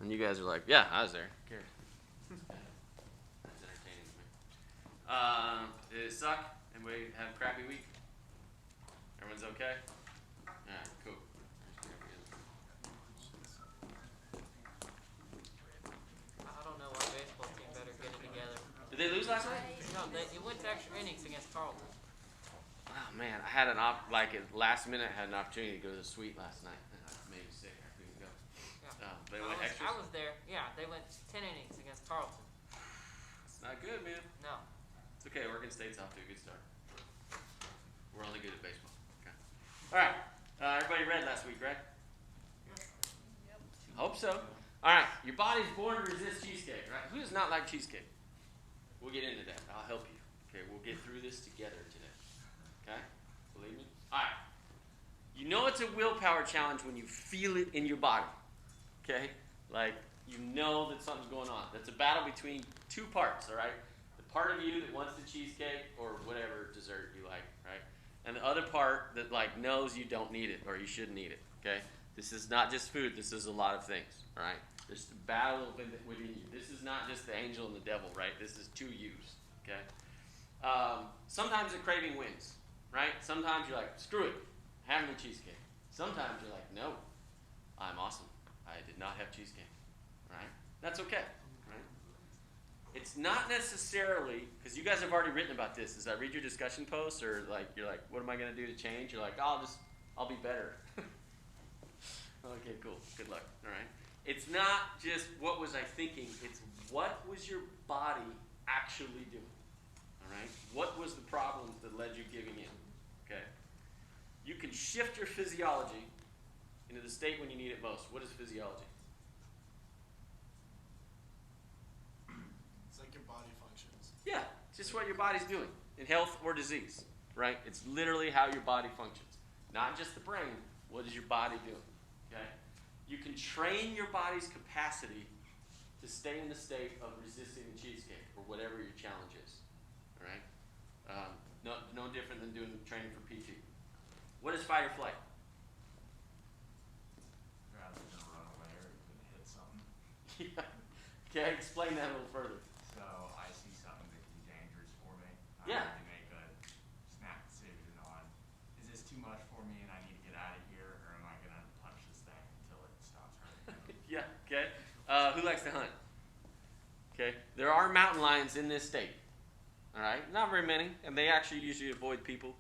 And you guys are like, yeah, I was there. Who cares? That's entertaining to me. Did it suck? Anybody have a crappy week? Everyone's okay? Alright, cool. I don't know why baseball team better get it together. Did they lose last night? No, it went to extra innings against Tarleton. Oh man, I had at last minute, I had an opportunity to go to the suite last night. Made me sick. I couldn't go. Yeah. But it went extras? I was there. Yeah, they went 10 innings against Tarleton. It's not good, man. No. It's okay. Oregon State's off to a good start. We're only good at baseball. Okay. All right. Everybody read last week, right? Yep. Hope so. All right. Your body's born to resist cheesecake, right? Who does not like cheesecake? We'll get into that. I'll help you. Okay. We'll get through this together today. Okay? Believe me? All right. You know it's a willpower challenge when you feel it in your body. Okay? Like, you know that something's going on. That's a battle between two parts, all right? The part of you that wants the cheesecake or whatever dessert you like, right? And the other part that, like, knows you don't need it or you shouldn't eat it, okay? This is not just food. This is a lot of things, all right? There's a battle within you. This is not just the angel and the devil, right? This is two yous, okay? Sometimes the craving wins, right? Sometimes you're like, screw it, have the cheesecake. Sometimes you're like, no, I'm awesome. I did not have cheesecake, right? That's okay, right? It's not necessarily, because you guys have already written about this. As I read your discussion posts, or like you're like, what am I going to do to change? You're like, I'll be better. Okay, cool. Good luck. All right. It's not just what was I thinking. It's what was your body actually doing. All right. What was the problems that led you giving in? Okay. You can shift your physiology into the state when you need it most. What is physiology? It's like your body functions. Yeah, just what your body's doing in health or disease, right? It's literally how your body functions. Not just the brain. What is your body doing? Okay? You can train your body's capacity to stay in the state of resisting the cheesecake or whatever your challenge is. All right? No different than doing training for PT. What is fight or flight? Rather than run away or gonna hit something. Yeah. Okay, explain that a little further. So I see something that could be dangerous for me. Yeah. I need to make a snap decision on, is this too much for me and I need to get out of here, or am I gonna punch this thing until it stops hurting me? Yeah, okay. Who likes to hunt? Okay, there are mountain lions in this state. All right, not very many, and they actually usually avoid people.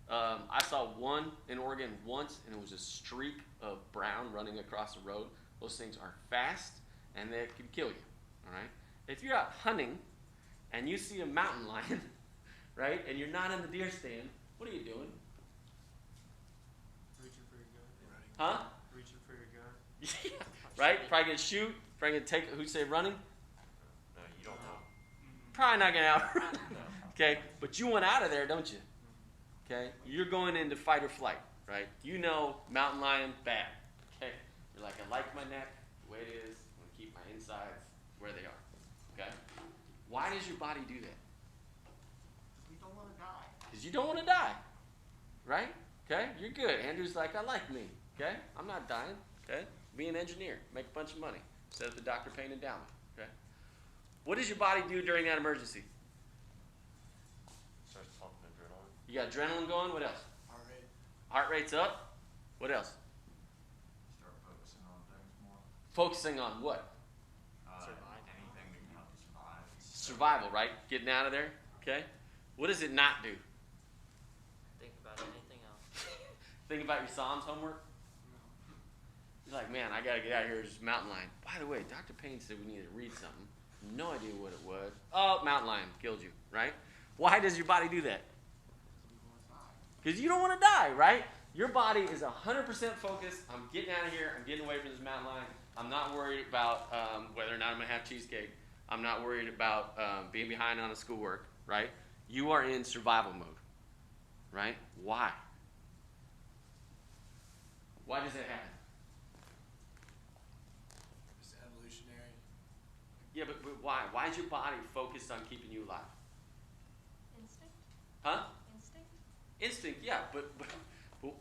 I saw one in Oregon once, and it was a streak of brown running across the road. Those things are fast, and they can kill you. All right. If you're out hunting, and you see a mountain lion, right, and you're not in the deer stand, what are you doing? Reaching for your gun. Huh? Reaching for your gun. Yeah. Right? Probably gonna shoot. Probably gonna take. Who'd say running? No, you don't know. Probably not gonna outrun. Okay, but you want out of there, don't you? Okay, you're going into fight or flight, right? You know, mountain lion, bad. Okay, you're like, I like my neck the way it is. I'm gonna keep my insides where they are. Okay, why does your body do that? We don't want to die. Because you don't want to die, right? Okay, you're good. Andrew's like, I like me. Okay, I'm not dying. Okay, be an engineer, make a bunch of money instead of the doctor paying endowment. Okay, what does your body do during that emergency? Starts pumping adrenaline. You got adrenaline going. What else? Heart rate. Heart rate's up. What else? Start focusing on things more. Focusing on what? Survive. Anything that can help you survive. Survival, right? Getting out of there. Okay. What does it not do? Think about anything else. Think about your SOMS homework. You're like, man, I gotta get out of here. There's a mountain lion. By the way, Dr. Payne said we needed to read something. No idea what it was. Oh, mountain lion killed you, right? Why does your body do that? Because you don't want to die, right? Your body is 100% focused. I'm getting out of here. I'm getting away from this mountain lion. I'm not worried about whether or not I'm going to have cheesecake. I'm not worried about being behind on the schoolwork, right? You are in survival mode, right? Why? Why does that happen? It's evolutionary. Yeah, but why? Why is your body focused on keeping you alive? Instinct? Huh? Instinct? Instinct, yeah, but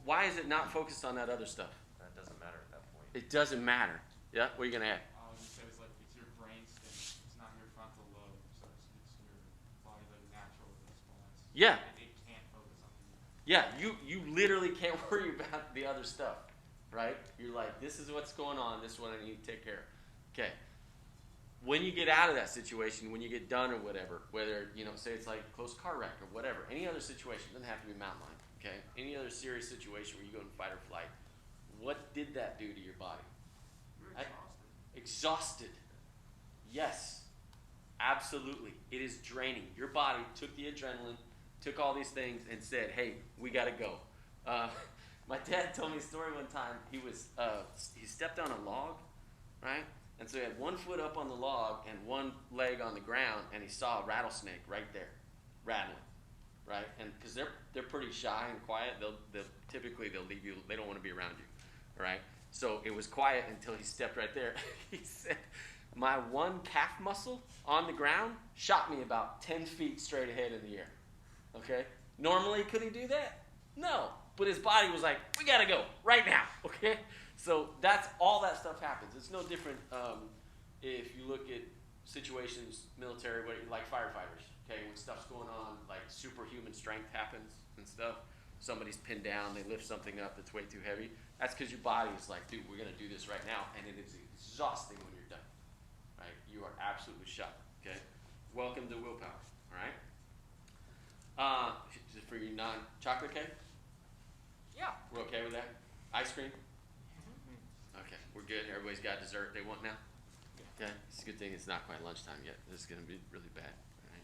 why is it not focused on that other stuff? That doesn't matter at that point. It doesn't matter. Yeah, what are you going to add? I was just Yeah. It can't focus on the Yeah, you literally can't worry about the other stuff, right? You're like, this is what's going on, this is what I need to take care of. Okay. When you get out of that situation, when you get done or whatever, whether, say it's like a close car wreck or whatever, any other situation, doesn't have to be mountain lion, okay? Any other serious situation where you go in fight or flight, what did that do to your body? You're exhausted. Exhausted. Yes, absolutely. It is draining. Your body took the adrenaline, took all these things, and said, "Hey, we got to go." My dad told me a story one time. He stepped on a log, right? And so he had one foot up on the log and one leg on the ground, and he saw a rattlesnake right there, rattling, right? And because they're pretty shy and quiet, they'll typically leave you. They don't want to be around you, right? So it was quiet until he stepped right there. He said, "My one calf muscle on the ground shot me about 10 feet straight ahead in the air." Okay? Normally, could he do that? No. But his body was like, "We got to go right now." Okay? So that's all that stuff happens. It's no different if you look at situations, military, like firefighters. Okay? When stuff's going on, like superhuman strength happens and stuff. Somebody's pinned down, they lift something up that's way too heavy. That's because your body is like, "Dude, we're going to do this right now." And it is exhausting when you're done. Right? You are absolutely shot. Okay? Welcome to willpower. All right? Just for your non-chocolate cake? Yeah. We're okay with that? Ice cream? Okay, we're good. Everybody's got dessert they want now? Okay, it's a good thing it's not quite lunchtime yet. This is going to be really bad. All right?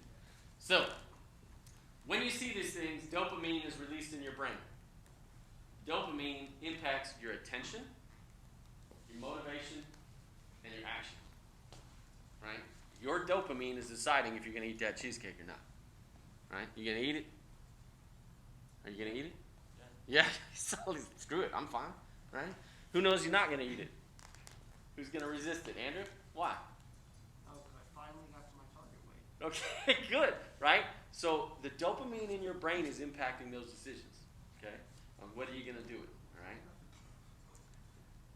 So, when you see these things, dopamine is released in your brain. Dopamine impacts your attention, your motivation, and your action. Right? Your dopamine is deciding if you're going to eat that cheesecake or not. Right? You going to eat it? Are you going to eat it? Yeah. Screw it. I'm fine. Right? Who knows you're not going to eat it? Who's going to resist it? Andrew? Why? Oh, because I finally got to my target weight. Okay, good. Right? So the dopamine in your brain is impacting those decisions. Okay? On what are you going to do it? All right?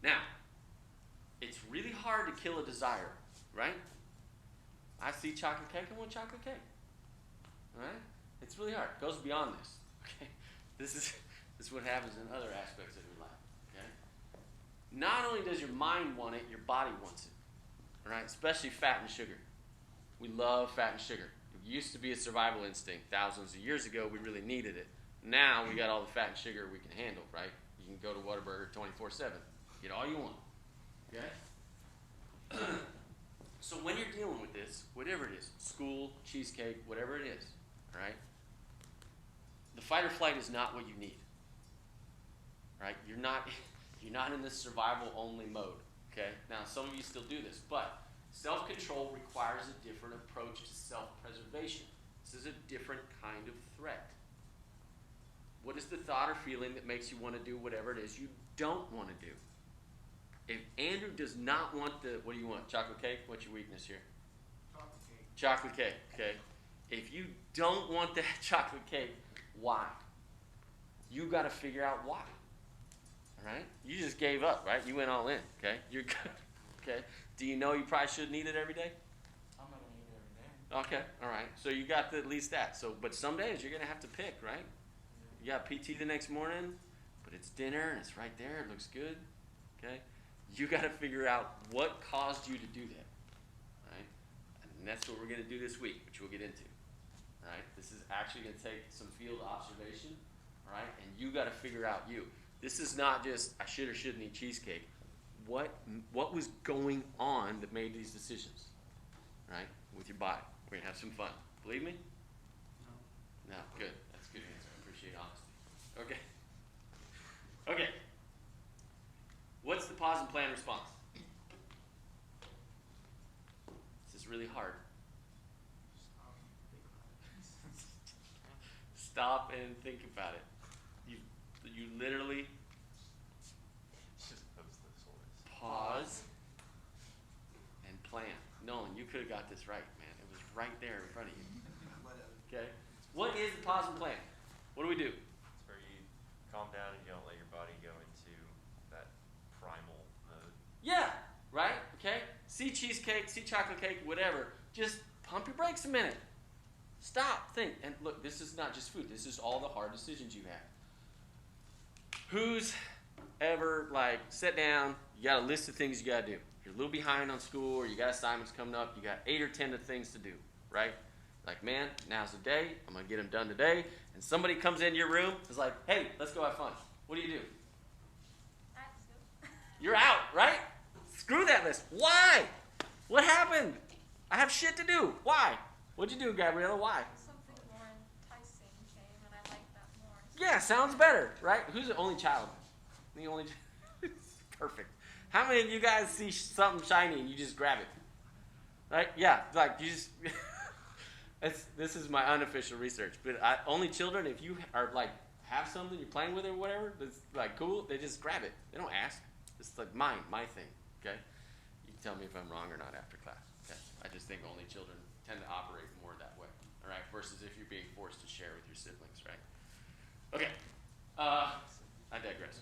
Now, it's really hard to kill a desire. Right? I see chocolate cake, I want chocolate cake. All right? It's really hard. It goes beyond this. Okay? This is what happens in other aspects of your life. Okay? Not only does your mind want it, your body wants it. All right? Especially fat and sugar. We love fat and sugar. It used to be a survival instinct. Thousands of years ago, we really needed it. Now we got all the fat and sugar we can handle, right? You can go to Whataburger 24/7. Get all you want. Okay? So when you're dealing with this, whatever it is, school, cheesecake, whatever it is, all right? The fight or flight is not what you need. Right? You're not in this survival only mode. Okay? Now some of you still do this, but self-control requires a different approach to self-preservation. This is a different kind of threat. What is the thought or feeling that makes you want to do whatever it is you don't want to do? If Andrew does not want what do you want? Chocolate cake? What's your weakness here? Chocolate cake. Chocolate cake, okay? If you don't want that chocolate cake, why? You got to figure out why. All right? You just gave up, right? You went all in, okay? You're good, okay? Do you know you probably shouldn't eat it every day? I'm not going to eat it every day. Okay, all right. So you got at least that. So, but some days you're going to have to pick, right? You got PT the next morning, but it's dinner and it's right there. It looks good, okay? You got to figure out what caused you to do that, right? And that's what we're going to do this week, which we'll get into, right? This is actually going to take some field observation, all right? And you got to figure out you. This is not just I should or shouldn't eat cheesecake. What was going on that made these decisions, right? With your body. We're going to have some fun. Believe me? No. No, good. That's a good answer. I appreciate honesty. Okay. Okay. What's the pause and plan response? This is really hard. Stop and think about it. You literally Just post this one. pause and plan. Nolan, you could have got this right, man. It was right there in front of you. Okay? What is the pause and plan? What do we do? It's where you calm down and you don't let your body go into that primal mode. Yeah, right? Okay? See cheesecake, see chocolate cake, whatever. Just pump your brakes a minute. Stop, think. And look, this is not just food. This is all the hard decisions you have. Who's ever, like, sat down, you got a list of things you got to do. You're a little behind on school, or you got assignments coming up. You got 8 or 10 of things to do, right? Like, man, now's the day. I'm going to get them done today. And somebody comes into your room, is like, hey, let's go have fun. What do? You're out, right? Screw that list. Why? What happened? I have shit to do. Why? What'd you do, Gabriella? Why? Something more enticing came, and I like that more. Yeah, sounds better, right? Who's the only child? The only perfect. How many of you guys see something shiny and you just grab it? Right? Yeah, like you just this is my unofficial research, but only children, if you are like have something you're playing with or whatever that's like cool, they just grab it. They don't ask. It's like my thing, okay? You can tell me if I'm wrong or not after class. Okay? I just think only children tend to operate more that way, all right? Versus if you're being forced to share with your siblings, right? Okay, I digress.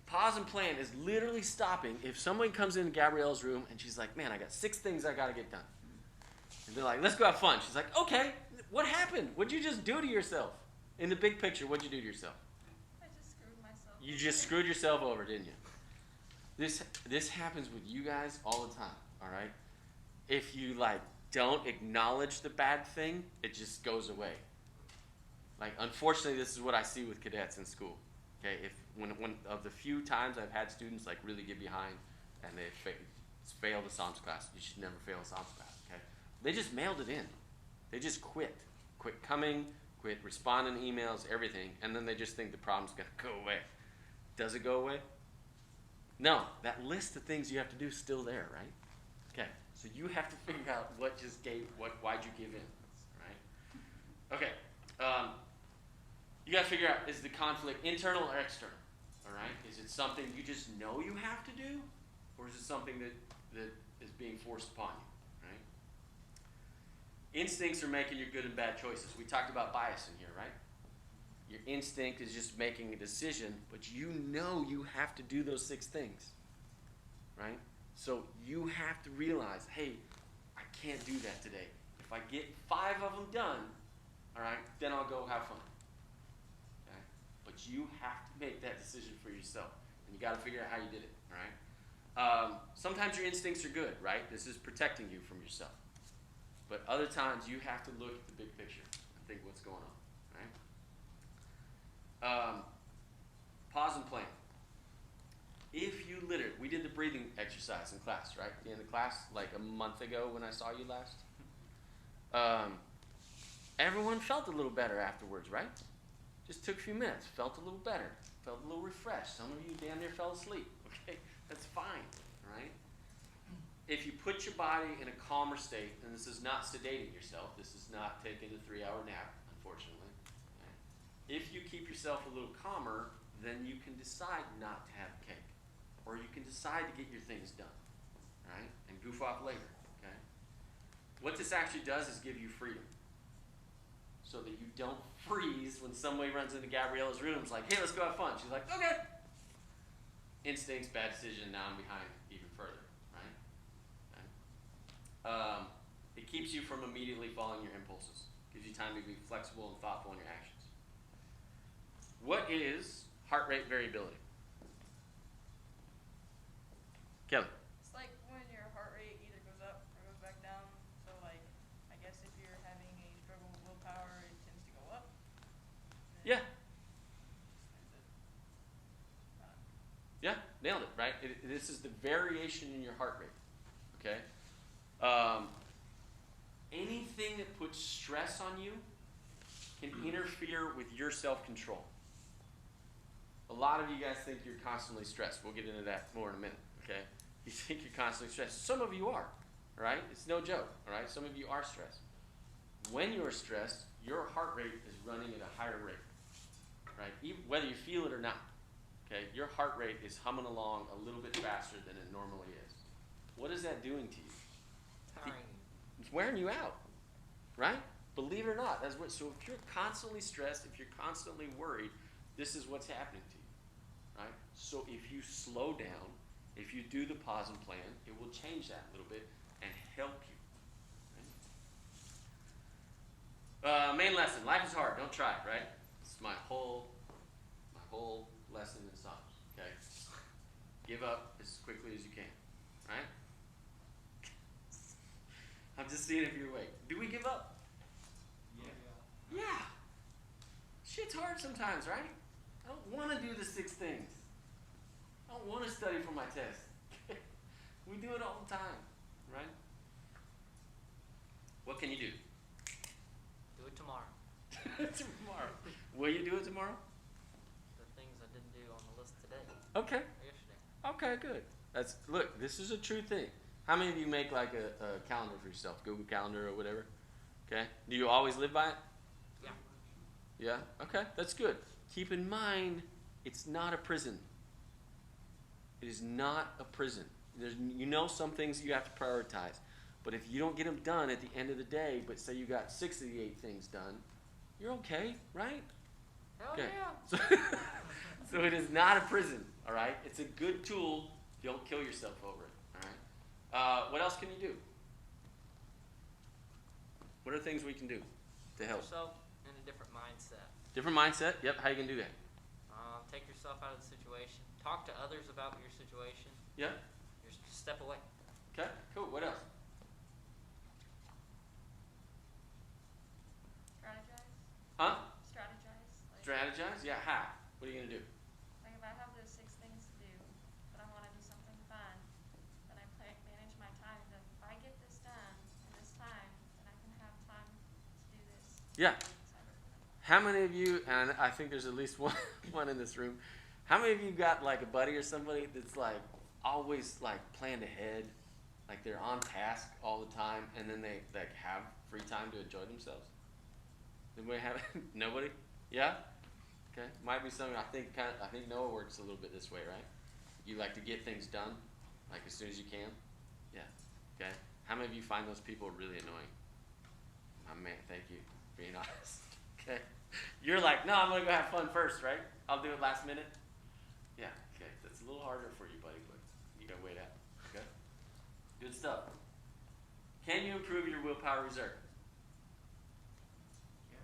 Pause and plan is literally stopping if someone comes into Gabriella's room and she's like, man, I got 6 things I got to get done. And they're like, let's go have fun. She's like, okay, what happened? What'd you just do to yourself? In the big picture, what'd you do to yourself? I just screwed myself. You just screwed yourself over, didn't you? This happens with you guys all the time, all right? If you, like, don't acknowledge the bad thing, it just goes away. Like, unfortunately, this is what I see with cadets in school. Okay, if when of the few times I've had students like really get behind and they fail the SOMS class, you should never fail a SOMS class. Okay, they just mailed it in. They just quit coming, quit responding to emails, everything, and then they just think the problem's gonna go away. Does it go away? No, that list of things you have to do is still there, right? Okay, so you have to figure out why'd you give in, right? Okay. You got to figure out, is the conflict internal or external? All right? Is it something you just know you have to do? Or is it something that is being forced upon you? Right? Instincts are making your good and bad choices. We talked about bias in here, right? Your instinct is just making a decision, but you know you have to do those 6 things. Right? So you have to realize, hey, I can't do that today. If I get 5 of them done, all right, then I'll go have fun. Okay? But you have to make that decision for yourself. And you got to figure out how you did it. All right? Sometimes your instincts are good, right? This is protecting you from yourself. But other times you have to look at the big picture and think what's going on. Right? Pause and plan. If you we did the breathing exercise in class, right? At the end of class, like a month ago when I saw you last. Everyone felt a little better afterwards, right? Just took a few minutes, felt a little better, felt a little refreshed. Some of you damn near fell asleep, okay? That's fine, right? If you put your body in a calmer state, and this is not sedating yourself, this is not taking a 3-hour nap, unfortunately. Okay? If you keep yourself a little calmer, then you can decide not to have cake. Or you can decide to get your things done, right? And goof off later, okay? What this actually does is give you freedom. So that you don't freeze when somebody runs into Gabriella's room. It's like, hey, let's go have fun. She's like, okay. Instincts, bad decision, now I'm behind even further, right? Okay. It keeps you from immediately following your impulses. Gives you time to be flexible and thoughtful in your actions. What is heart rate variability? Kelly. It's like when your heart rate either goes up or goes back down. So like, I guess if you're having a struggle with willpower, it tends to go up. Yeah. Yeah, nailed it, right? This is the variation in your heart rate, okay? Anything that puts stress on you can interfere with your self-control. A lot of you guys think you're constantly stressed. We'll get into that more in a minute, okay? You think you're constantly stressed. Some of you are, right? It's no joke, all right? Some of you are stressed. When you're stressed, your heart rate is running at a higher rate, right? Even whether you feel it or not, okay? Your heart rate is humming along a little bit faster than it normally is. What is that doing to you? Tiring. It's wearing you out, right? Believe it or not. That's what. So if you're constantly stressed, if you're constantly worried, this is what's happening to you, right? So if you slow down, if you do the pause and plan, it will change that a little bit and help you. Main lesson. Life is hard. Don't try it, right? It's my whole lesson in SOMS, okay? Give up as quickly as you can, right? I'm just seeing if you're awake. Do we give up? Yeah. Yeah. Shit's hard sometimes, right? I don't want to do the 6 things. I don't want to study for my test. We do it all the time, right? What can you do? Do it tomorrow. Tomorrow. Will you do it tomorrow? The things I didn't do on the list today Okay. or yesterday. Okay, good. Look, this is a true thing. How many of you make like a calendar for yourself, Google Calendar or whatever? Okay. Do you always live by it? Yeah. Yeah? Okay, that's good. Keep in mind, it's not a prison. It is not a prison. Some things you have to prioritize. But if you don't get them done at the end of the day, but say you got 6 of the 8 things done, you're okay, right? Hell Okay. yeah. So it is not a prison, all right? It's a good tool. Don't kill yourself over it, all right? What else can you do? What are things we can do to Put help? yourself in a different mindset. Different mindset? Yep, how you can do that? Take yourself out of the situation. Talk to others about your situation. Yeah? Just step away. Okay, cool. What else? Strategize. Huh? Strategize. Like, Strategize? Yeah, how? What are you going to do? like if I have those 6 things to do, but I want to do something fun, then I manage my time. That if I get this done in this time, then I can have time to do this. Yeah. Cyber. How many of you, and I think there's at least one in this room, how many of you got like a buddy or somebody that's like always like planned ahead, like they're on task all the time, and then they like have free time to enjoy themselves? Anybody have it? Nobody? Yeah? Okay. Might be something I think Noah works a little bit this way, right? You like to get things done, like as soon as you can? Yeah. Okay. How many of you find those people really annoying? My man, thank you for being honest. Okay. You're like, no, I'm gonna go have fun first, right? I'll do it last minute. Yeah, okay. That's a little harder for you, buddy, but you gotta wait out. Okay? Good stuff. Can you improve your willpower reserve? Yes.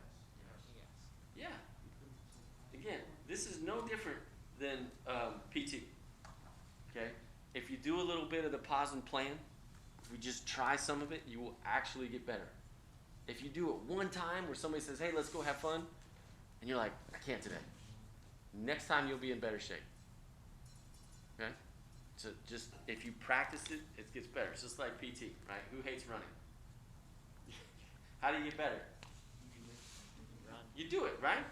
Yes. Yeah. Again, this is no different than PT. Okay? If you do a little bit of the pause and plan, if we just try some of it, you will actually get better. If you do it one time where somebody says, hey, let's go have fun, and you're like, I can't today. Next time you'll be in better shape. Okay? So just, if you practice it, it gets better. It's just like PT, right? Who hates running? How do you get better? Run. You do it, right?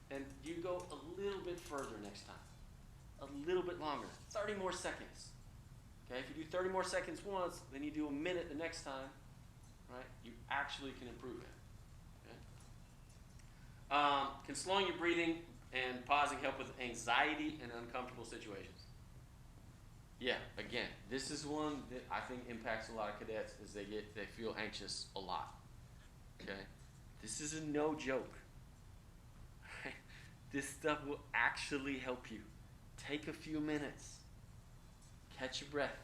And you go a little bit further next time. A little bit longer. 30 more seconds. Okay? If you do 30 more seconds once, then you do a minute the next time, right? You actually can improve it. Okay? Can slowing your breathing and pausing help with anxiety and uncomfortable situations? Yeah, again, this is one that I think impacts a lot of cadets as they feel anxious a lot. Okay? This is a no joke. This stuff will actually help you. Take a few minutes. Catch your breath.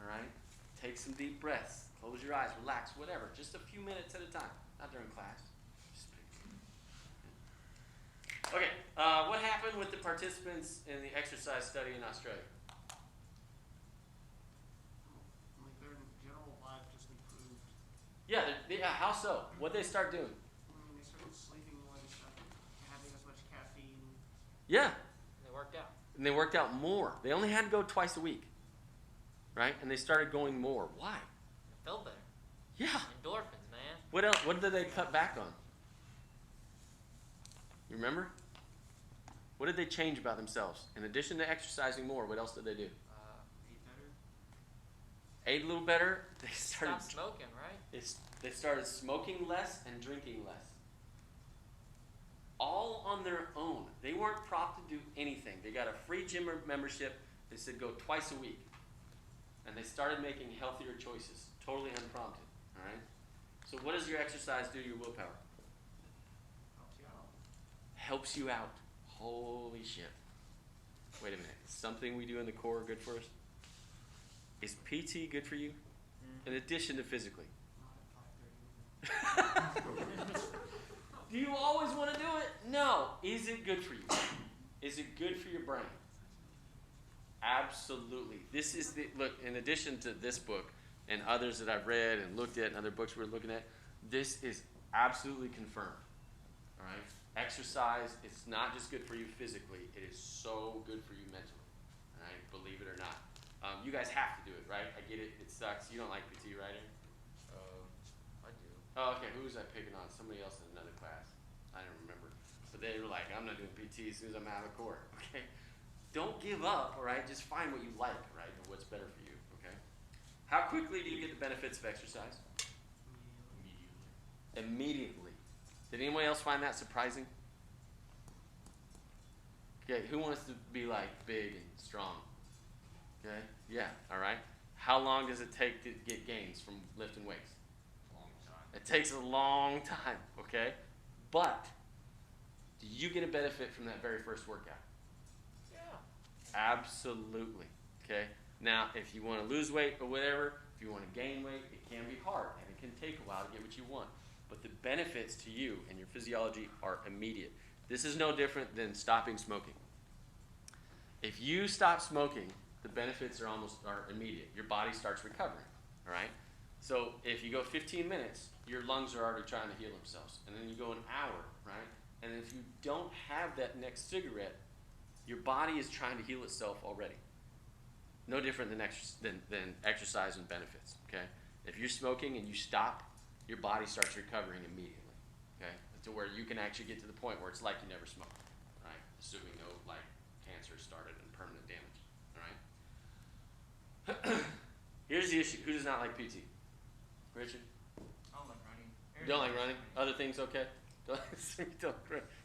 All right? Take some deep breaths. Close your eyes. Relax. Whatever. Just a few minutes at a time. Not during class. Okay. What happened with the participants in the exercise study in Australia? Like their general life just improved. Yeah. How so? What'd they start doing? They started sleeping more, they started having as much caffeine. Yeah. They worked out. And they worked out more. They only had to go twice a week. Right? And they started going more. Why? It felt better. Yeah. Endorphins, man. What else? What did they cut back on? You remember? What did they change about themselves? In addition to exercising more, what else did they do? Eat better. Ate a little better. They started Stop smoking, right? They started smoking less and drinking less. All on their own. They weren't prompted to do anything. They got a free gym membership. They said go twice a week. And they started making healthier choices, totally unprompted. All right? So what does your exercise do to your willpower? Helps you out. Helps you out. Holy shit. Wait a minute. Is something we do in the core good for us? Is PT good for you? In addition to physically? Not at 5:30. Do you always want to do it? No. Is it good for you? Is it good for your brain? Absolutely. This is look, in addition to this book and others that I've read and looked at and other books we're looking at, this is absolutely confirmed. All right? Exercise, it's not just good for you physically, it is so good for you mentally. All right? Believe it or not. You guys have to do it, right? I get it. It sucks. You don't like PT, right, Aaron? I do. Oh, okay. Who was I picking on? Somebody else in another class. I don't remember. But they were like, I'm not doing PT as soon as I'm out of court. Okay? Don't give up, all right? Just find what you like, right? And what's better for you, okay? How quickly do you get the benefits of exercise? Immediately. Did anyone else find that surprising? Okay, who wants to be like big and strong? Okay, yeah, all right. How long does it take to get gains from lifting weights? Long time. It takes a long time, okay? But do you get a benefit from that very first workout? Yeah. Absolutely, okay? Now, if you want to lose weight or whatever, if you want to gain weight, it can be hard, and it can take a while to get what you want. But the benefits to you and your physiology are immediate. This is no different than stopping smoking. If you stop smoking, the benefits are immediate. Your body starts recovering, all right? So if you go 15 minutes, your lungs are already trying to heal themselves. And then you go an hour, right? And if you don't have that next cigarette, your body is trying to heal itself already. No different than exercise and benefits, okay? If you're smoking and you stop, your body starts recovering immediately, okay? To where you can actually get to the point where it's like you never smoked, right? Assuming no, cancer started and permanent damage, all right? Here's the issue. Who does not like PT? Richard? I don't like running. You don't like running? Other things okay? You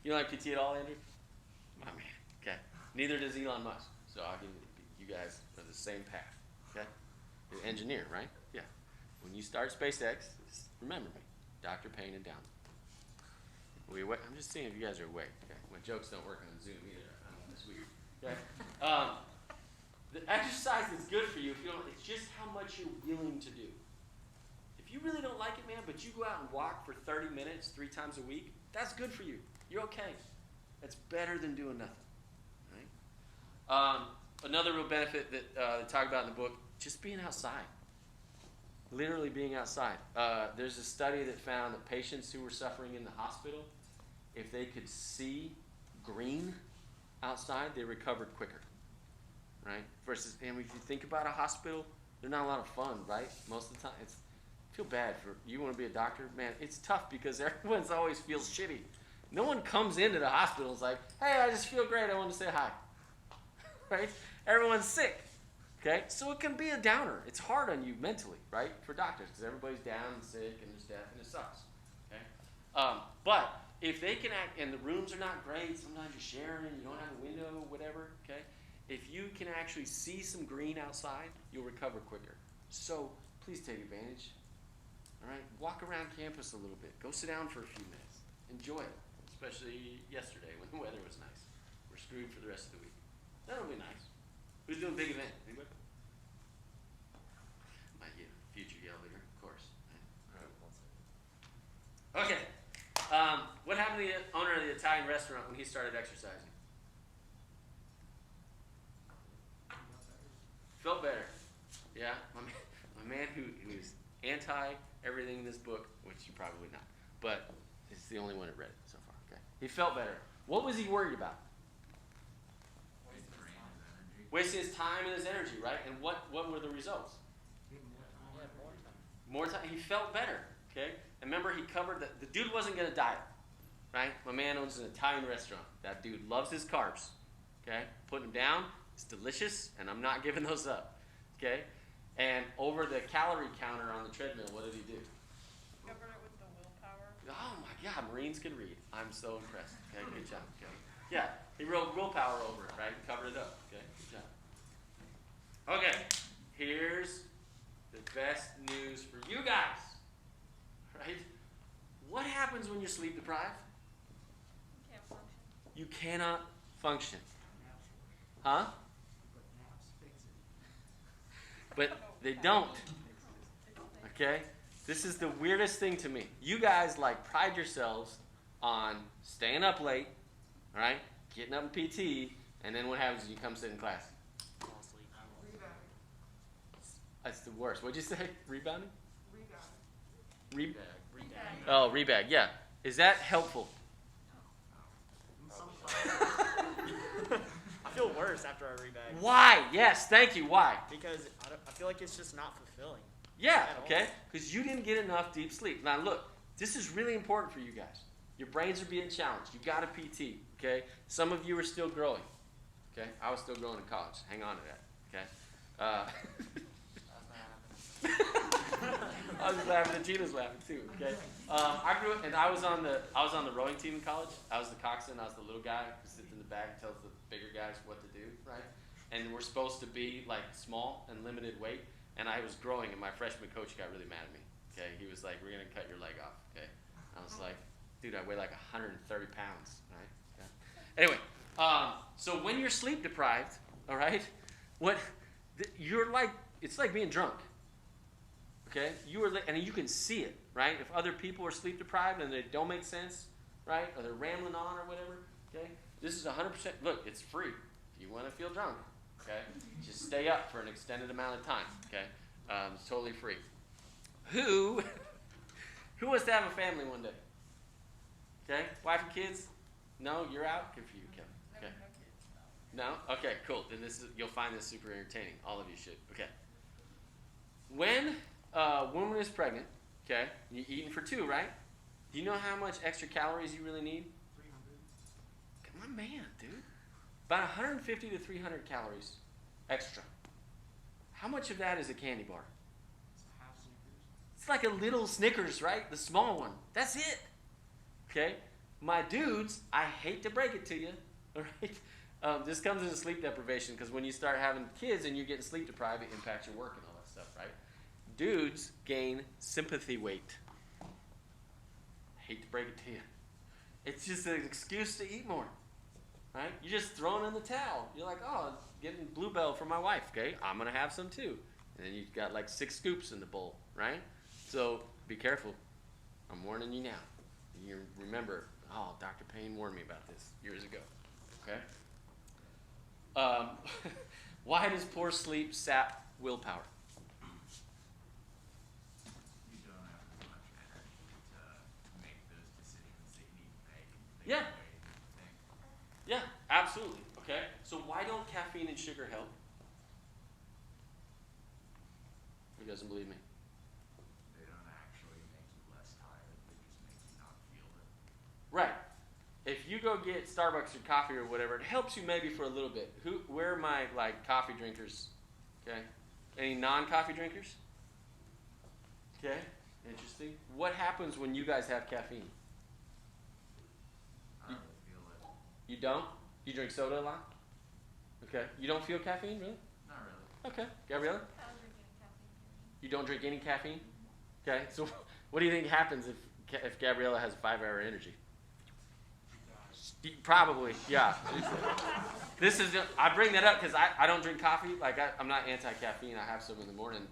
don't like PT at all, Andrew? My man, okay. Neither does Elon Musk. So I'll give you guys are the same path, okay? You're an engineer, right? Yeah. When you start SpaceX, just remember me, Dr. Payne and Down. I'm just seeing if you guys are awake. Okay? My jokes don't work on Zoom either. I know this weird. Okay. The exercise is good for you if you don't. It's just how much you're willing to do. If you really don't like it, man, but you go out and walk for 30 minutes 3 times a week, that's good for you. You're okay. That's better than doing nothing. Right? Another real benefit that they talk about in the book, just being outside. Literally being outside. There's a study that found that patients who were suffering in the hospital, if they could see green outside, they recovered quicker. Right? Versus, and if you think about a hospital, they're not a lot of fun, right? Most of the time, I feel bad for you. Want to be a doctor, man? It's tough because everyone's always feels shitty. No one comes into the hospital and is like, "Hey, I just feel great. I want to say hi." Right? Everyone's sick. Okay, so it can be a downer. It's hard on you mentally, right, for doctors, because everybody's down and sick and there's death and it sucks. Okay, but if they can act, and the rooms are not great, sometimes you're sharing, you don't have a window, whatever. Okay, if you can actually see some green outside, you'll recover quicker. So please take advantage. All right, walk around campus a little bit. Go sit down for a few minutes. Enjoy it, especially yesterday when the weather was nice. We're screwed for the rest of the week. That'll be nice. Who's doing a big event? Anybody? Might get a future yell leader, of course. Right? Okay. What happened to the owner of the Italian restaurant when he started exercising? Felt better. Yeah? My man who's anti everything in this book, which you're probably not, but it's the only one that read it so far. Okay. He felt better. What was he worried about? Wasting his time and his energy, right? And what were the results? More time. He felt better, okay? And remember, he covered that the dude wasn't going to diet, right? My man owns an Italian restaurant. That dude loves his carbs, okay? Putting them down. It's delicious, and I'm not giving those up, okay? And over the calorie counter on the treadmill, what did he do? Covered it with the willpower. Oh my God, Marines can read. I'm so impressed. Okay, good job. Okay. Yeah, he wrote willpower over it, right? And covered it up. Okay, good job. Okay, here's the best news for you guys. Right? What happens when you're sleep deprived? You can't function. You cannot function. Huh? But they don't. Okay? This is the weirdest thing to me. You guys pride yourselves on staying up late, all right, getting up in PT, and then what happens when you come sit in class? Fall asleep. That's the worst. What'd you say? Rebounding? Rebag. Oh, rebag. Yeah. Is that helpful? In some classes. I feel worse after I rebag. Why? Yes. Thank you. Why? Because I feel like it's just not fulfilling. Yeah. At all. Okay. Because you didn't get enough deep sleep. Now look, this is really important for you guys. Your brains are being challenged. You got a PT. Okay. Some of you are still growing. Okay. I was still growing in college. Hang on to that. Okay. I was laughing and Gina's laughing too. Okay, I grew up and I was on the rowing team in college. I was the coxswain. I was the little guy who sits in the back and tells the bigger guys what to do, right? And we're supposed to be like small and limited weight. And I was growing, and my freshman coach got really mad at me. Okay, he was like, "We're gonna cut your leg off." Okay, I was like, "Dude, I weigh like 130 pounds." Right? Okay. Anyway, so when you're sleep deprived, all right, you're like, it's like being drunk. Okay, and you can see it, right? If other people are sleep deprived and they don't make sense, right, or they're rambling on or whatever, okay, this is 100%. Look, it's free. If you want to feel drunk, okay, just stay up for an extended amount of time. Okay, it's totally free. Who wants to have a family one day? Okay, wife and kids? No, you're out. Good for you, Kevin. Okay. No? Okay, cool. Then you'll find this super entertaining. All of you should. Okay. When a woman is pregnant, okay, you're eating for two, right? Do you know how much extra calories you really need? 300. Come on, man, dude. About 150 to 300 calories extra. How much of that is a candy bar? It's a half Snickers. It's like a little Snickers, right? The small one. That's it. Okay? My dudes, I hate to break it to you, all right? This comes into sleep deprivation because when you start having kids and you're getting sleep deprived, it impacts your work and all that stuff, right? Dudes gain sympathy weight. Hate to break it to you. It's just an excuse to eat more, right? You're just throwing in the towel. You're like, oh, getting Bluebell for my wife, okay? I'm going to have some too. And then you've got like 6 scoops in the bowl, right? So be careful. I'm warning you now. You remember, oh, Dr. Payne warned me about this years ago, okay? Why does poor sleep sap willpower? You don't have as much energy to make those decisions that you need to make and think Yeah. the way you think. Yeah, absolutely. Okay, so why don't caffeine and sugar help? Who doesn't believe me? They don't actually make you less tired. They just make you not feel it. Right. If you go get Starbucks or coffee or whatever, it helps you maybe for a little bit. Where are my like coffee drinkers? Okay, any non-coffee drinkers? Okay, interesting. What happens when you guys have caffeine? I don't really feel it. You don't? You drink soda a lot? Okay. You don't feel caffeine, really? Not really. Okay. Gabriella? I don't drink any caffeine. You don't drink any caffeine? Okay. So what do you think happens if Gabriella has a 5-hour energy? Probably, yeah. I bring that up because I don't drink coffee. Like I'm not anti-caffeine. I have some in the morning.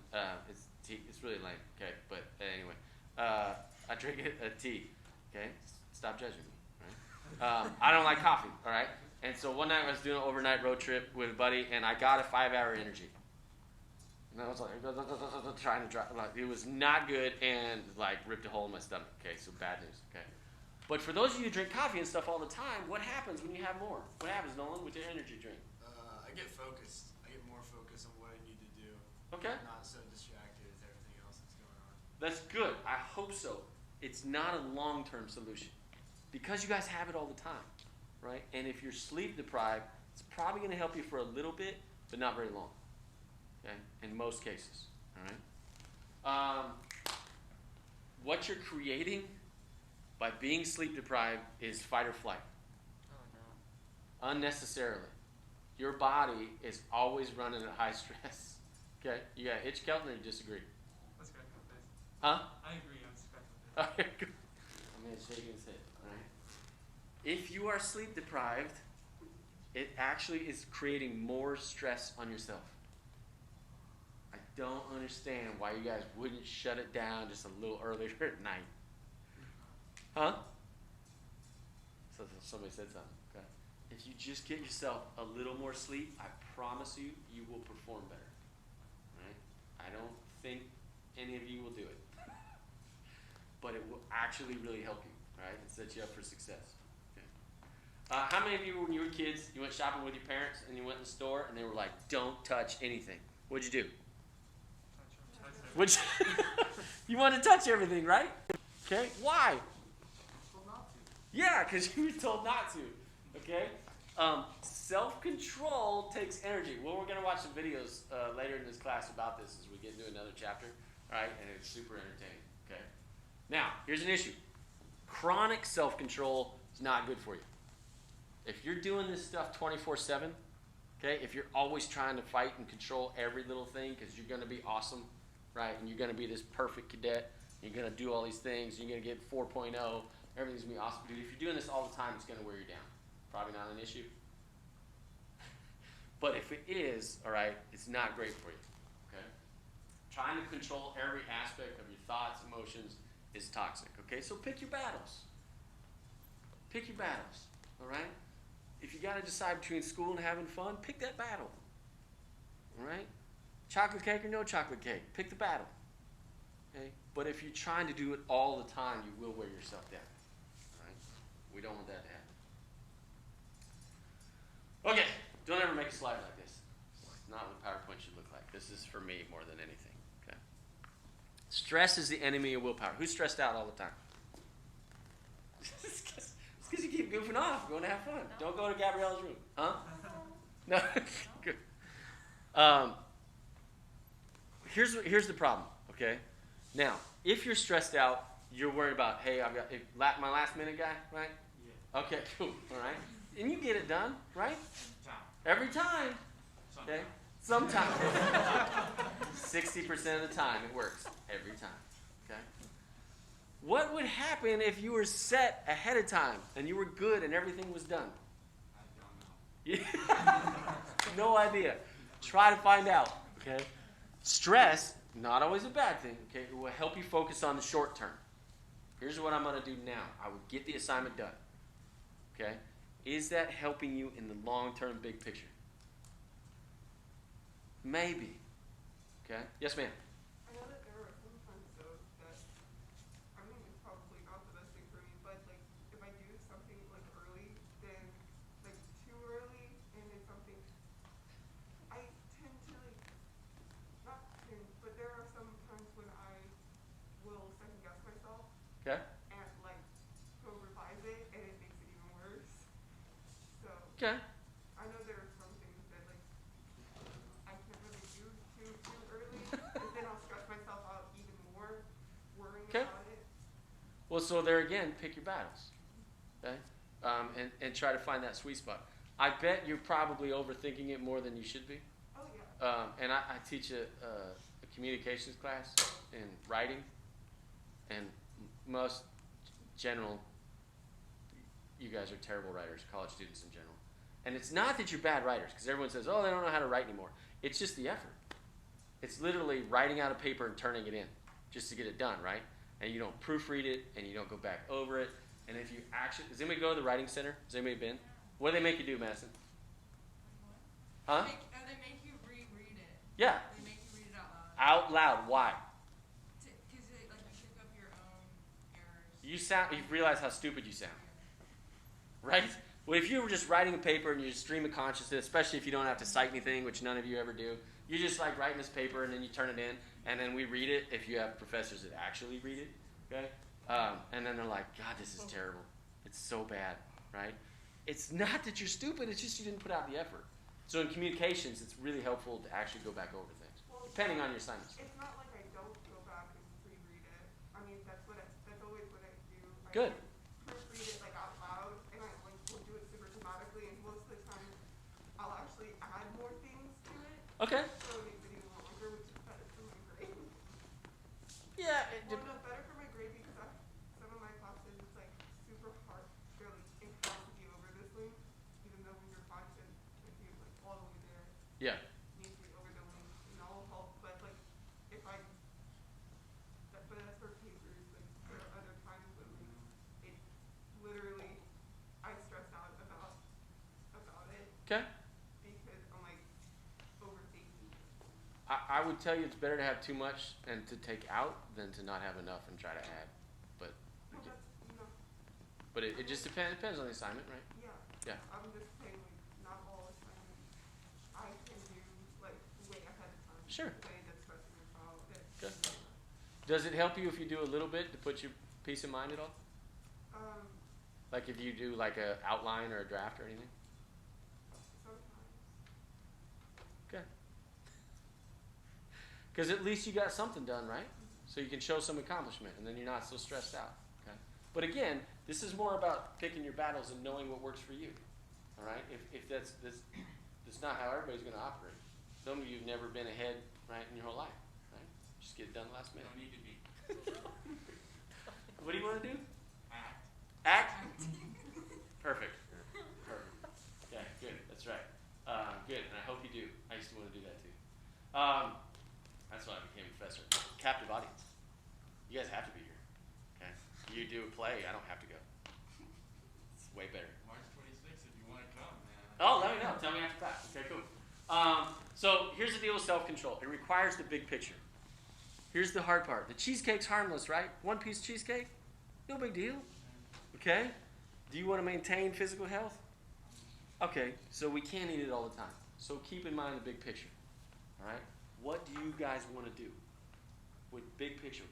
It's tea. It's really lame. Okay, but anyway, I drink a tea. Okay, stop judging me. Right? I don't like coffee. All right. And so one night I was doing an overnight road trip with a buddy, and I got a 5-hour energy. And I was like trying to drive. Like, it was not good, and like ripped a hole in my stomach. Okay, so bad news. Okay. But for those of you who drink coffee and stuff all the time, what happens when you have more? What happens, Nolan, with your energy drink? I get focused. I get more focused on what I need to do. Okay. I'm not so distracted with everything else that's going on. That's good. I hope so. It's not a long-term solution because you guys have it all the time, right? And if you're sleep deprived, it's probably going to help you for a little bit, but not very long, okay, in most cases, all right? What you're creating by being sleep deprived is fight or flight. Oh no. Unnecessarily. Your body is always running at high stress. Okay? You got Hitch Kelton or you disagree? Let's go with this. Huh? I agree. I'm scratching with Okay, good. I'm going to shake his head. All right? If you are sleep deprived, it actually is creating more stress on yourself. I don't understand why you guys wouldn't shut it down just a little earlier at night. Huh? So somebody said something. Okay. If you just get yourself a little more sleep, I promise you, you will perform better. Right? I don't think any of you will do it, but it will actually really help you. Right? And set you up for success. Okay. How many of you, when you were kids, you went shopping with your parents and you went in the store and they were like, "Don't touch anything"? What'd you do? Which you want to touch everything, right? Okay. Why? Told not to. Yeah, because you were told not to. Okay. Self-control takes energy. Well, we're gonna watch some videos later in this class about this as we get into another chapter. All right, and it's super entertaining. Okay. Now, here's an issue. Chronic self-control is not good for you. If you're doing this stuff 24/7, okay, if you're always trying to fight and control every little thing because you're going to be awesome, right, and you're going to be this perfect cadet, you're going to do all these things, you're going to get 4.0, everything's going to be awesome. Dude, if you're doing this all the time, it's going to wear you down. Probably not an issue. But if it is, all right, it's not great for you, okay? Trying to control every aspect of your thoughts, emotions is toxic, okay? So pick your battles. Pick your battles, all right? If you got to decide between school and having fun, pick that battle. All right? Chocolate cake or no chocolate cake, pick the battle. Okay? But if you're trying to do it all the time, you will wear yourself down. All right? We don't want that to happen. Okay, don't ever make a slide like this. It's not what PowerPoint should look like. This is for me more than anything. Okay? Stress is the enemy of willpower. Who's stressed out all the time? It's because you keep goofing off, going to have fun. Don't go to Gabriella's room. Huh? No? Good. Here's the problem, okay? Now, if you're stressed out, you're worried about, hey, I've got my last minute guy, right? Yeah. Okay, cool, all right? And you get it done, right? Every time. Okay? Sometimes. 60% of the time it works. Every time. Okay? What would happen if you were set ahead of time and you were good and everything was done? I don't know. Yeah. No idea. Try to find out. Okay? Stress, not always a bad thing. Okay? It will help you focus on the short term. Here's what I'm going to do now. I will get the assignment done. Okay? Is that helping you in the long-term big picture? Maybe. Okay? Yes, ma'am. I know that there are some times though that, I mean, it's probably not the best thing for me, but like if I do something like early, then like too early, and it's something I tend to like, not tend, but there are some times when I will second guess myself Okay? and like go revise it, and it makes it even worse. So Okay. I know there are some things that like I can't really do too early, because then I'll stress myself out even more worrying Okay. about it. Well, so there again, pick your battles. Okay? And try to find that sweet spot. I bet you're probably overthinking it more than you should be. Oh yeah. And I teach a communications class in writing, and most general, you guys are terrible writers, college students in general. And it's not that you're bad writers, because everyone says, oh, they don't know how to write anymore. It's just the effort. It's literally writing out a paper and turning it in just to get it done, right? And you don't proofread it, and you don't go back over it. And if you actually, does anybody go to the writing center? Has anybody been? What do they make you do, Madison? Huh? They make you reread it. Yeah. They make you read it out loud. Out loud. Why? Because like you pick up your own errors. You realize how stupid you sound, right? Well, if you were just writing a paper and you're just stream of consciousness, especially if you don't have to cite anything, which none of you ever do, you're just like writing this paper and then you turn it in, and then we read it if you have professors that actually read it, okay? And then they're like, God, this is terrible. It's so bad, right? It's not that you're stupid, it's just you didn't put out the effort. So in communications, it's really helpful to actually go back over things, depending on your assignments. It's not like I don't go back and pre-read it. I mean, that's always what I do. Good. I proofread it like out loud, and I like will do it super dramatically, and most of the time I'll actually add more things to it. Okay. So it makes it even longer, which is better for my grade. Yeah. Well, no, better for my grade because some of my classes it's like super hard, really it has to be over this link, even though when you're content, if you're like all the way there, Yeah. it needs to be over the link, and that will help. But like, if I, but that's for papers. Like there are other times when like, it's literally I I would tell you it's better to have too much and to take out than to not have enough and try to add. But No, that's, no, but it just depends on the assignment, right? yeah. Yeah. I'm just saying, like, not all assignments I can do, like, way ahead of time. Sure. Because I get stressed and fall. Good. Does it help you if you do a little bit to put your peace of mind at all? Like if you do like a outline or a draft or anything? Sometimes. Okay. Because at least you got something done, right? So you can show some accomplishment, and then you're not so stressed out. Okay. But again, this is more about picking your battles and knowing what works for you. All right. If that's not how everybody's going to operate. Some of you've never been ahead, right, in your whole life, right? Just get it done last minute. No need to be. What do you want to do? Act. Act? Perfect. Perfect. Yeah, good. That's right. Good, and I hope you do. I used to want to do that too. That's why I became a professor. Captive audience. You guys have to be here. Okay? You do a play, I don't have to go. It's way better. March 26th, if you want to come, man. Oh, let me know. Tell me after class. Okay, cool. So here's the deal with self-control. It requires the big picture. Here's the hard part. The cheesecake's harmless, right? One piece of cheesecake, no big deal. Okay? Do you want to maintain physical health? Okay, so we can't eat it all the time. So keep in mind the big picture. All right? What do you guys want to do? With big picture,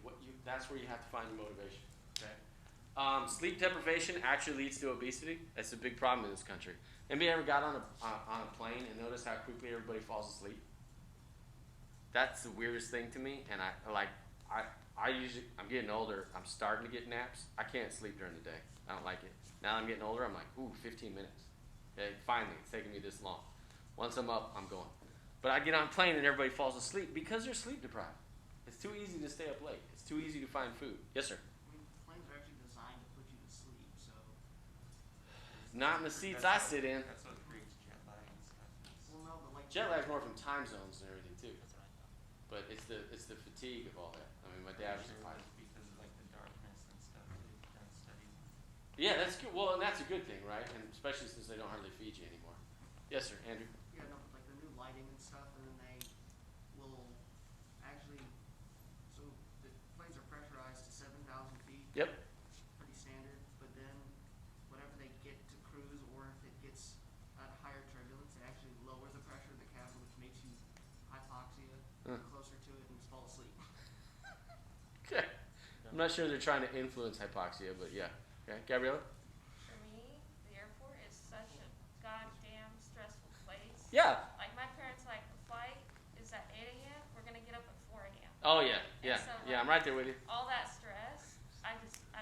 that's where you have to find your motivation. Okay? Sleep deprivation actually leads to obesity. That's a big problem in this country. Anybody ever got on a plane and noticed how quickly everybody falls asleep? That's the weirdest thing to me, and I'm getting older. I'm starting to get naps. I can't sleep during the day. I don't like it. Now that I'm getting older, I'm like, ooh, 15 minutes. Okay, finally, it's taking me this long. Once I'm up, I'm going. But I get on a plane and everybody falls asleep because they're sleep deprived. It's too easy to stay up late. It's too easy to find food. Yes, sir? I mean, planes are actually designed to put you to sleep, so. Not in the seats I sit in. That's what creates jet lag and stuff. Well, no, but like. Jet lag's more from time zones and everything too. That's what I thought. But it's the fatigue of all that. I mean, my dad was a pilot. Because of like the darkness and stuff. They've done studies on. Yeah, that's good. Well, and that's a good thing, right? And especially since they don't hardly feed you anymore. Yes, sir, Andrew. Yeah, no, but like the new lighting and stuff, and then they will actually, so the planes are pressurized to 7,000 feet. Yep. Pretty standard, but then whenever they get to cruise or if it gets at higher turbulence, they actually lower the pressure of the cabin, which makes you hypoxia, closer to it, and fall asleep. Okay. I'm not sure they're trying to influence hypoxia, but yeah. Okay, Gabriella? For me, the airport is such a goddamn stressful place. Yeah. Like my parents, like the flight is at 8 a.m. We're gonna get up at 4 a.m. Oh yeah, yeah, so, yeah. I'm right there with you. All that stress, I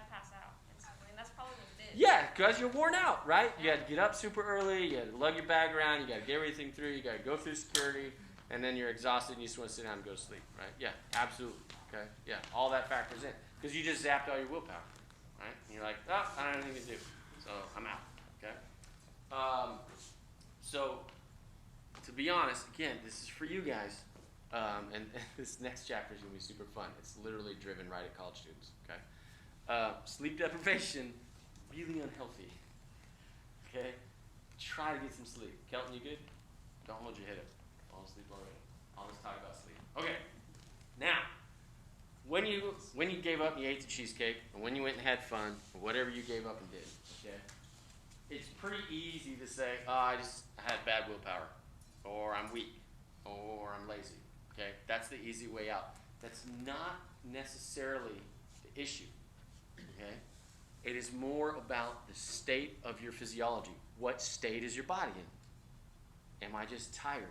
pass out instantly, and that's probably what it is. Yeah, because you're worn out, right? You had to get up super early. You had to lug your bag around. You got to get everything through. You got to go through security, and then you're exhausted and you just want to sit down and go to sleep, right? Yeah, absolutely. Okay, yeah, all that factors in because you just zapped all your willpower. Right? And you're like, oh, I don't have anything to do, so I'm out. Okay. So, to be honest, again, this is for you guys, and this next chapter is gonna be super fun. It's literally driven right at college students. Okay. Sleep deprivation, really unhealthy. Okay. Try to get some sleep. Kelton, you good? Don't hold your head up. Fall asleep already. All this talk about sleep. Okay. Now. When you gave up and you ate the cheesecake, and when you went and had fun, or whatever you gave up and did, okay, it's pretty easy to say, oh, I had bad willpower, or I'm weak, or I'm lazy. Okay, that's the easy way out. That's not necessarily the issue. Okay, it is more about the state of your physiology. What state is your body in? Am I just tired?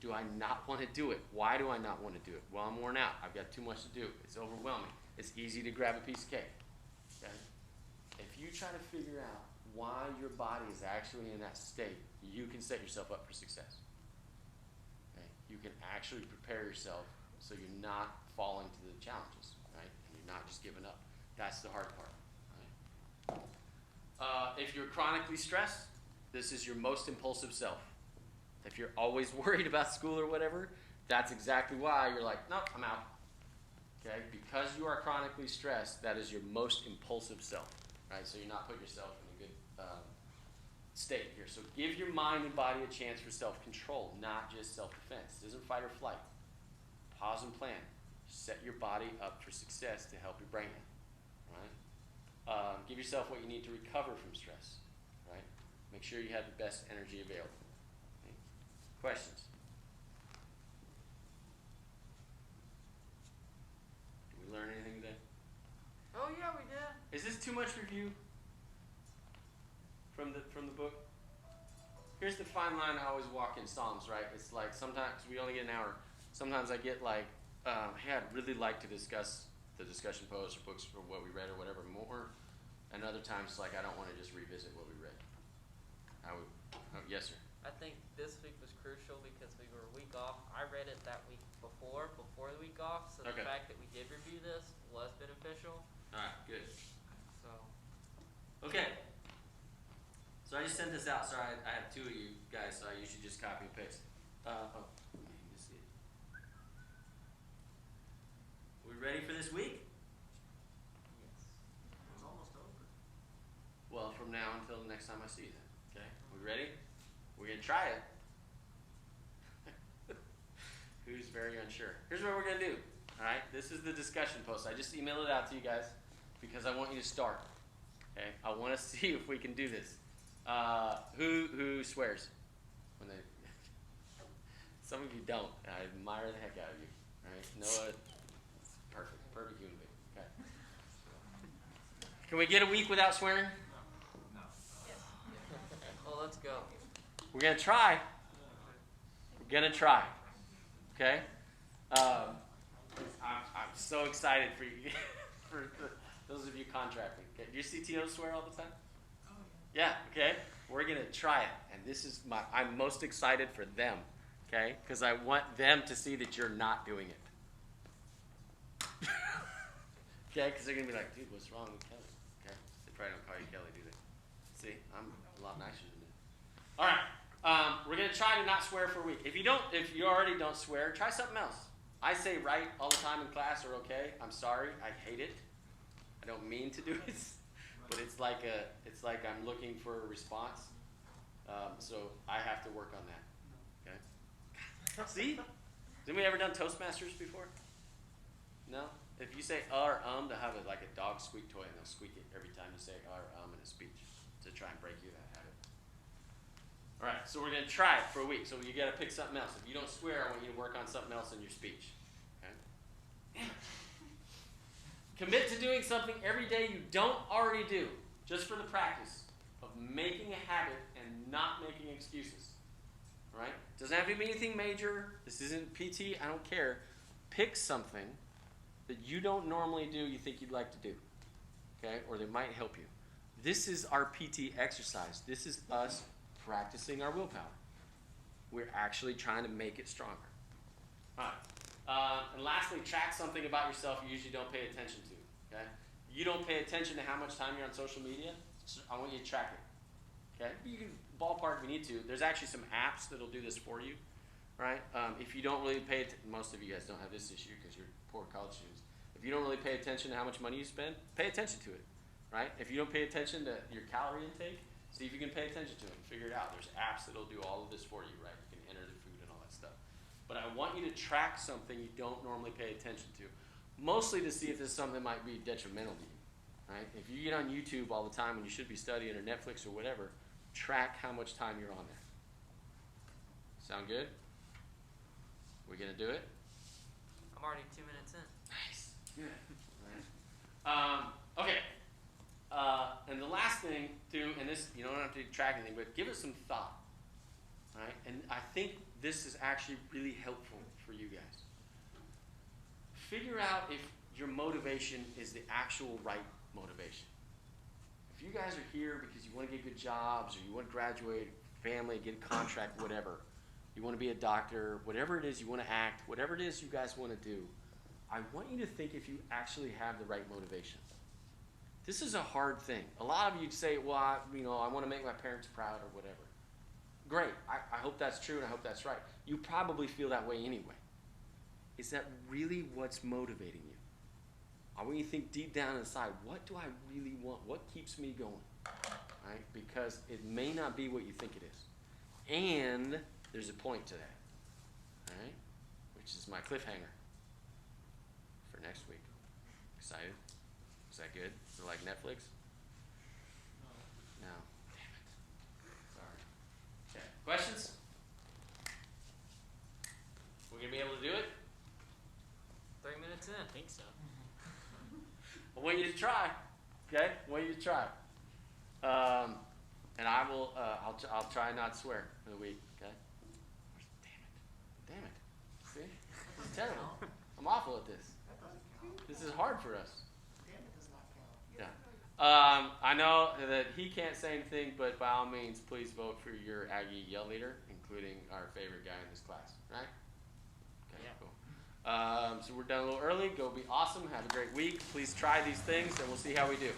Do I not want to do it? Why do I not want to do it? Well, I'm worn out. I've got too much to do. It's overwhelming. It's easy to grab a piece of cake. Okay? If you try to figure out why your body is actually in that state, you can set yourself up for success. Okay? You can actually prepare yourself so you're not falling to the challenges, right? And you're not just giving up. That's the hard part. Right? If you're chronically stressed, this is your most impulsive self. If you're always worried about school or whatever, that's exactly why you're like, nope, I'm out. Okay? Because you are chronically stressed, that is your most impulsive self. Right? So you're not putting yourself in a good state here. So give your mind and body a chance for self-control, not just self-defense. This isn't fight or flight. pause and plan. Set your body up for success to help your brain out, right? Give yourself what you need to recover from stress, right? Make sure you have the best energy available. Okay? Questions? Did we learn anything today? Oh yeah, we did. Is this too much review from the book? Here's the fine line I always walk in SOMS, right? It's like sometimes we only get an hour. Sometimes I get like, hey, I'd really like to discuss the discussion posts or books or what we read or whatever more. And other times, like, I don't want to just revisit what we read. Yes, sir. I think this week was crucial because we were a week off. I read it that week before the week off, so Okay. the fact that we did review this was beneficial. All right, good. So Okay. So I just sent this out. Sorry, I have two of you guys, so you should just copy and paste. Oh, you can see it. We ready for this week? yes. It's almost over. Well, from now until the next time I see you then. Okay? We ready? We're going to try it. Who's very unsure? Here's what we're going to do. All right? This is the discussion post. I just emailed it out to you guys because I want you to start. Okay? I want to see if we can do this. Who swears? When they some of you don't. I admire the heck out of you. All right? Noah, perfect human being. Okay. Can we get a week without swearing? No. Well, let's go. We're gonna try. We're gonna try. Okay. I'm so excited for you, for those of you contracting. Okay. Do your CTOs swear all the time? Oh, yeah. Yeah. Okay. We're gonna try it, and this is I'm most excited for them. Okay, because I want them to see that you're not doing it. Okay, because they're gonna be like, dude, what's wrong with Kelly? Okay, they probably don't call you Kelly, do they? See, I'm a lot nicer than that. All right, we're gonna try to not swear for a week. If you already don't swear, try something else. I say right all the time in class or okay. I'm sorry, I hate it. I don't mean to do it, but it's like I'm looking for a response. So I have to work on that. Okay. See? Has anybody ever done Toastmasters before? No? If you say they'll have like a dog squeak toy and they'll squeak it every time you say in a speech to try and break you that habit. All right, so we're going to try it for a week. So you got to pick something else. If you don't swear, I want you to work on something else in your speech. Okay? Commit to doing something every day you don't already do, just for the practice of making a habit and not making excuses. All right? Doesn't have to be anything major. This isn't PT. I don't care. Pick something that you don't normally do you think you'd like to do, okay, or that might help you. This is our PT exercise. This is us practicing our willpower. We're actually trying to make it stronger. All right. And lastly, track something about yourself you usually don't pay attention to, okay? You don't pay attention to how much time you're on social media. So I want you to track it, okay? You can ballpark if you need to. There's actually some apps that'll do this for you, right? If you don't really pay attention, most of you guys don't have this issue because you're poor college students. If you don't really pay attention to how much money you spend, pay attention to it, right? If you don't pay attention to your calorie intake, see if you can pay attention to it and figure it out. There's apps that'll do all of this for you, right? You can enter the food and all that stuff. But I want you to track something you don't normally pay attention to, mostly to see if there's something that might be detrimental to you, right? If you get on YouTube all the time when you should be studying or Netflix or whatever, track how much time you're on there. Sound good? We gonna do it? I'm already 2 minutes in. Nice. Good. Okay. And the last thing too, and this you don't have to track anything, but give it some thought. All right? And I think this is actually really helpful for you guys. Figure out if your motivation is the actual right motivation. If you guys are here because you want to get good jobs or you want to graduate, family, get a contract, whatever, you want to be a doctor, whatever it is you want to act, whatever it is you guys want to do, I want you to think if you actually have the right motivation. This is a hard thing. A lot of you say, well, I want to make my parents proud or whatever. Great. I hope that's true and I hope that's right. You probably feel that way anyway. Is that really what's motivating you? I want you to think deep down inside, what do I really want? What keeps me going? Right? Because it may not be what you think it is. And there's a point to that. All right? Which is my cliffhanger. excited? Is that good? Is it like Netflix? No. Damn it. Sorry. Okay. Questions? We gonna be able to do it? 3 minutes in. I think so. I want you to try. Okay? I want you to try. And I will. I'll try not to swear for the week. Okay? Damn it. See? It's terrible. I'm awful at this. That doesn't count. This is hard for us. Damn it does not count. Yeah. I know that he can't say anything, but by all means, please vote for your Aggie Yell leader, including our favorite guy in this class. Right? Okay. Yeah. Cool. So we're done a little early. Go be awesome. Have a great week. Please try these things, and we'll see how we do.